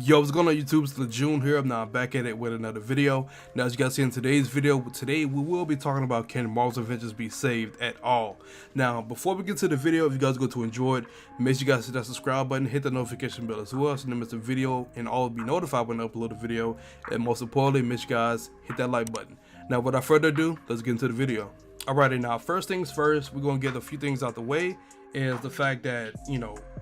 Yo, what's going on YouTube? It's Lejeune here. Now I'm back at it with another video. Now as you guys see in today's video, today we will be talking about can Marvel's Avengers be saved at all. Now before we get to the video, if you guys are going to enjoy it, make sure you guys hit that subscribe button, hit the notification bell as well so you don't miss the video and all will be notified when I upload a video. And most importantly, make sure you guys hit that like button. Now without further ado, let's get into the video. Alrighty, now first things first, we're going to get a few things out the way. Is the fact that,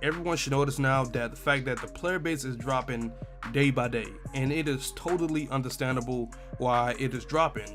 everyone should notice now that the fact that the player base is dropping day by day, and it is totally understandable why it is dropping.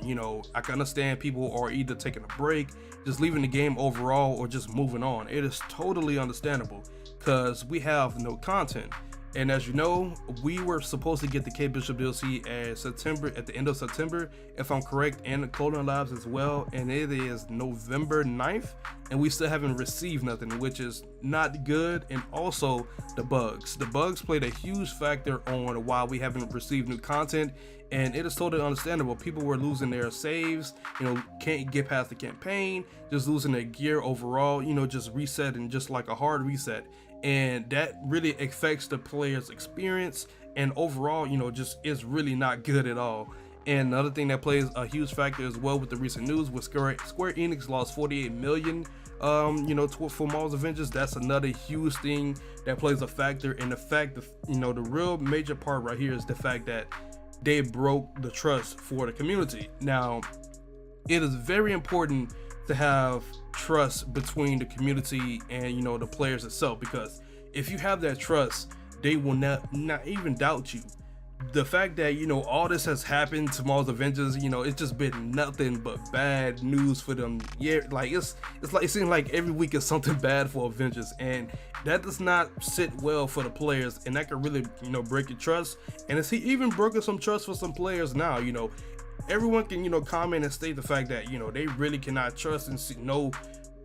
I can understand people are either taking a break, just leaving the game overall, or just moving on. It is totally understandable because we have no content. And as you know, we were supposed to get the Kate Bishop DLC at the end of September, if I'm correct, and the Clothing Labs as well. And it is November 9th, and we still haven't received nothing, which is not good. And also the bugs played a huge factor on why we haven't received new content. And it is totally understandable. People were losing their saves, can't get past the campaign, just losing their gear overall, just resetting, just like a hard reset. And that really affects the player's experience, and overall, just is really not good at all. And another thing that plays a huge factor as well with the recent news was Square Enix lost 48 million for Marvel's Avengers. That's another huge thing that plays a factor. And the fact that, the real major part right here is the fact that they broke the trust for the community. Now, it is very important to have trust between the community and the players itself, because if you have that trust, they will not even doubt you. The fact that all this has happened to Marvel's Avengers, it's just been nothing but bad news for them. Yeah, like it seems like every week is something bad for Avengers, and that does not sit well for the players, and that can really break your trust. And it's even broken some trust for some players now. Everyone can comment and state the fact that they really cannot trust and know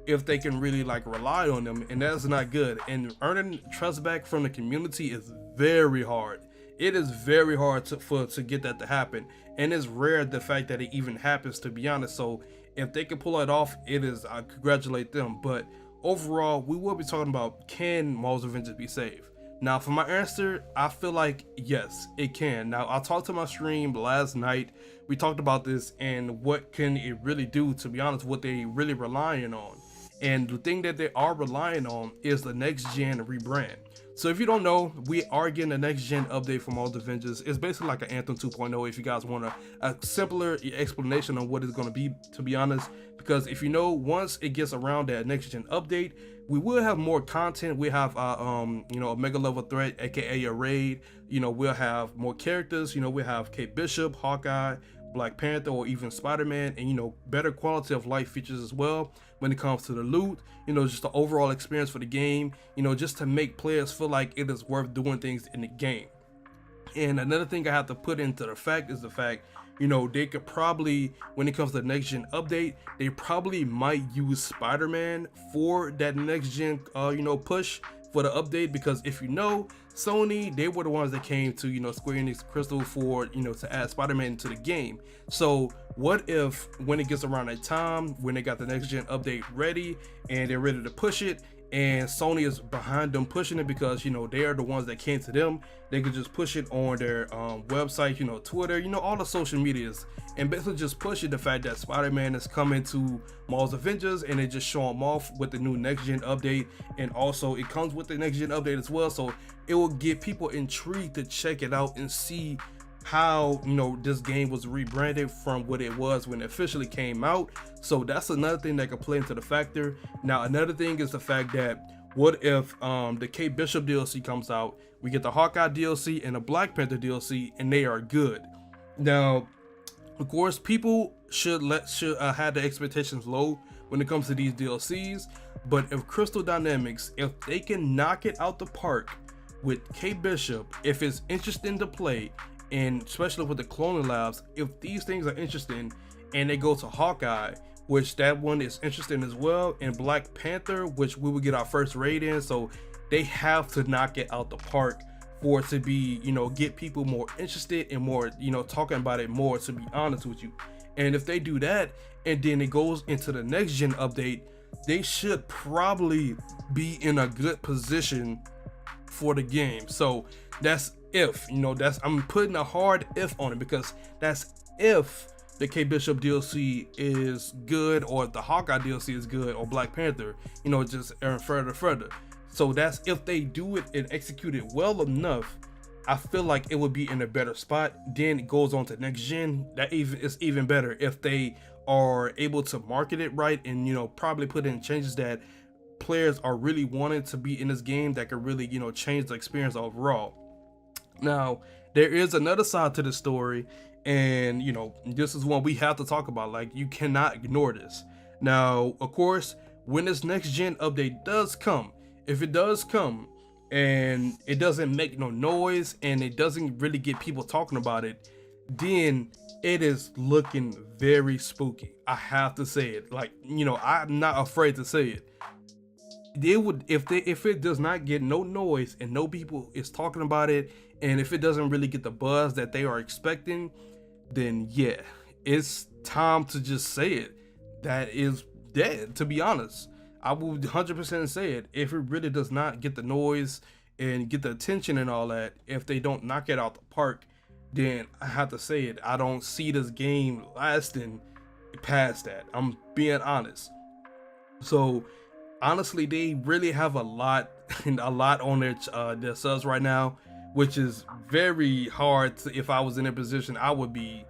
if they can really rely on them, and that's not good. And earning trust back from the community is very hard. It is very hard to get that to happen, and it's rare the fact that it even happens, to be honest. So if they can pull it off, I congratulate them. But overall, we will be talking about, can Marvel's Avengers be saved? Now for my answer, I feel like yes, it can. Now I talked to my stream last night, we talked about this and what can it really do, to be honest, what they really relying on. And the thing that they are relying on is the next gen rebrand. So if you don't know, we are getting a next gen update from all the Avengers. It's basically like an Anthem 2.0 if you guys want a simpler explanation on what it's going to be, to be honest. Because if once it gets around that next gen update, we will have more content. We have a mega level threat, aka a raid. We'll have more characters. We'll have Kate Bishop, Hawkeye, Black Panther, or even Spider-Man, and better quality of life features as well when it comes to the loot, just the overall experience for the game, just to make players feel like it is worth doing things in the game. And another thing I have to put into the fact is the fact, they could probably, when it comes to the next gen update, they probably might use SpiderMan for that next gen push for the update, because if Sony, they were the ones that came to Square Enix Crystal for to add Spider-Man into the game. So what if when it gets around that time, when they got the next gen update ready and they're ready to push it, and Sony is behind them pushing it because they are the ones that came to them, they could just push it on their website, Twitter, all the social medias, and basically just push it, the fact that Spider-Man is coming to Marvel's Avengers, and they just show them off with the new next gen update. And also it comes with the next gen update as well, so it will get people intrigued to check it out and see how this game was rebranded from what it was when it officially came out. So that's another thing that could play into the factor. Now another thing is the fact that what if the Kate Bishop DLC comes out, we get the Hawkeye DLC and the Black Panther DLC, and they are good. Now of course people should have the expectations low when it comes to these DLCs, but if Crystal Dynamics, if they can knock it out the park with Kate Bishop, if it's interesting to play, and especially with the Clothing Labs, if these things are interesting, and they go to Hawkeye, which that one is interesting as well, and Black Panther, which we will get our first raid in, so they have to knock it out the park for it to be, get people more interested and more, talking about it more, to be honest with you. And if they do that, and then it goes into the next gen update, they should probably be in a good position for the game. So that's if, you know, that's, I'm putting a hard if on it, because that's if the Kate Bishop DLC is good, or the Hawkeye DLC is good, or Black Panther, you know, just further. So that's if they do it and execute it well enough. I feel like it would be in a better spot. Then it goes on to next gen. That is even better if they are able to market it right, and, you know, probably put in changes that players are really wanting to be in this game, that could really, you know, change the experience overall. Now, there is another side to the story, and, you know, this is one we have to talk about. Like, you cannot ignore this. Now, of course, when this next gen update does come, if it does come and it doesn't make no noise and it doesn't really get people talking about it, then it is looking very spooky. I have to say it. Like, you know, I'm not afraid to say it. They would, if it does not get no noise and no people is talking about it, and if it doesn't really get the buzz that they are expecting, then yeah, it's time to just say it. That is dead, to be honest. I would 100% say it. If it really does not get the noise and get the attention and all that, if they don't knock it out the park, then I have to say it. I don't see this game lasting past that. I'm being honest. So honestly, they really have a lot on their subs right now, which is very hard to, if I was in their position, I would be,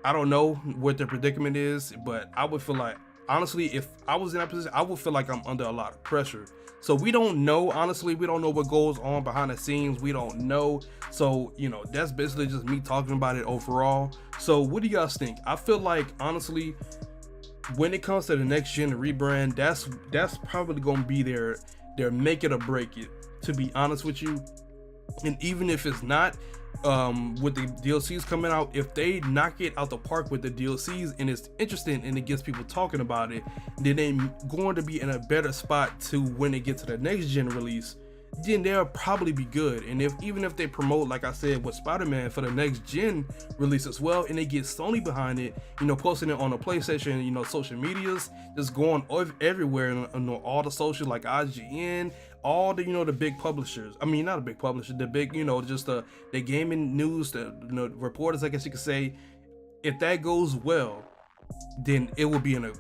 I don't know what their predicament is, but I would feel like, honestly, if I was in that position, I would feel like I'm under a lot of pressure. So we don't know, honestly, we don't know what goes on behind the scenes. We don't know. So, you know, that's basically just me talking about it overall. So what do you guys think? I feel like, honestly, when it comes to the next gen rebrand, that's probably going to be their make it or break it, to be honest with you. And even if it's not, with the DLCs coming out, if they knock it out the park with the DLCs and it's interesting and it gets people talking about it, then they're going to be in a better spot to when they get to the next gen release. Then they'll probably be good. And even if they promote, like I said, with SpiderMan for the next gen release as well, and they get Sony behind it, you know, posting it on the PlayStation, you know, social medias, just going everywhere, you know, all the social, like IGN, all the, you know, the big publishers. I mean, not a big publisher, the big, you know, just the gaming news, the, you know, reporters, I guess you could say. If that goes well, then it will be in a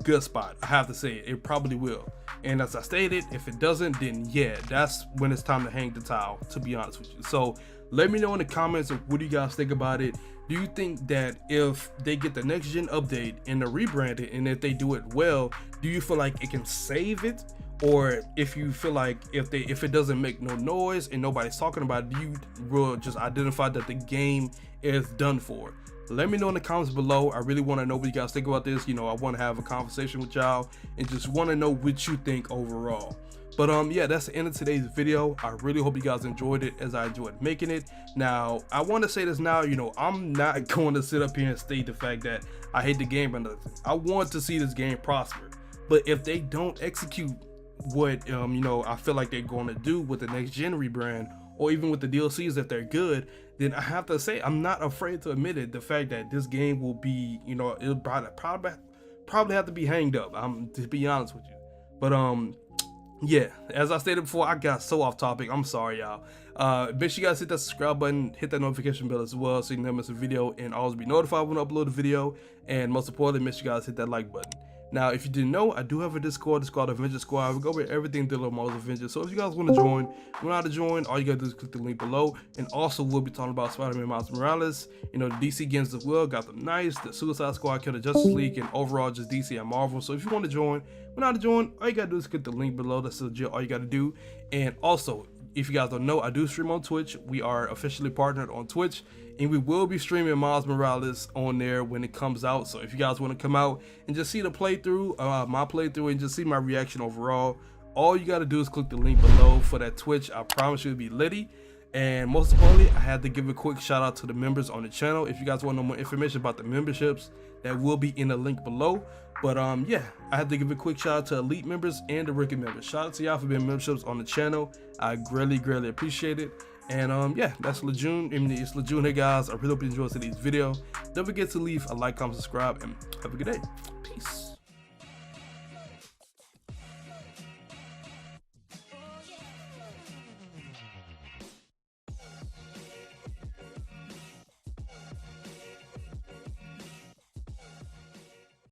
good spot. I have to say it probably will. And as I stated, if it doesn't, then yeah, that's when it's time to hang the towel, to be honest with you. So let me know in the comments of what do you guys think about it. Do you think that if they get the next gen update and they rebrand it, and if they do it well, do you feel like it can save it? Or if you feel like if it doesn't make no noise and nobody's talking about it, do you will just identify that the game is done for? Let me know in the comments below. I really want to know what you guys think about this. You know, I want to have a conversation with y'all and just want to know what you think overall. But yeah, that's the end of today's video. I really hope you guys enjoyed it as I enjoyed making it. Now, I want to say this now, you know, I'm not going to sit up here and state the fact that I hate the game or nothing. I want to see this game prosper. But if they don't execute what you know, I feel like they're going to do with the next gen rebrand, or even with the DLCs, if they're good, then I have to say I'm not afraid to admit it. The fact that this game will be, you know, it'll probably have to be hanged up. To be honest with you. But yeah, as I stated before, I got so off topic. I'm sorry, y'all. Make sure you guys hit that subscribe button, hit that notification bell as well, so you can never miss a video and always be notified when I upload a video. And most importantly, make sure you guys hit that like button. Now, if you didn't know, I do have a Discord. It's called Avengers Squad. We go over everything dealing with Avengers. So if you guys want to join, know how to join, all you gotta do is click the link below. And also, we'll be talking about Spider-Man Miles Morales. You know, the DC games as well. Got them nice. The Suicide Squad, Kill the Justice League, and overall just DC and Marvel. So if you want to join, know how to join, all you gotta do is click the link below. That's legit all you gotta do. And also, if you guys don't know, I do stream on Twitch. We are officially partnered on Twitch, and we will be streaming Miles Morales on there when it comes out. So if you guys want to come out and just see the playthrough, my playthrough, and just see my reaction overall, all you got to do is click the link below for that Twitch. I promise you it'll be litty. And most importantly, I had to give a quick shout out to the members on the channel. If you guys want to know more information about the memberships, that will be in the link below. But yeah, I had to give a quick shout out to elite members and the rookie members. Shout out to y'all for being memberships on the channel. I greatly appreciate it. And yeah, that's Lejeune. I mean, it's Lejeune here, guys. I really hope you enjoyed today's video. Don't forget to leave a like, comment, subscribe, and have a good day. Peace.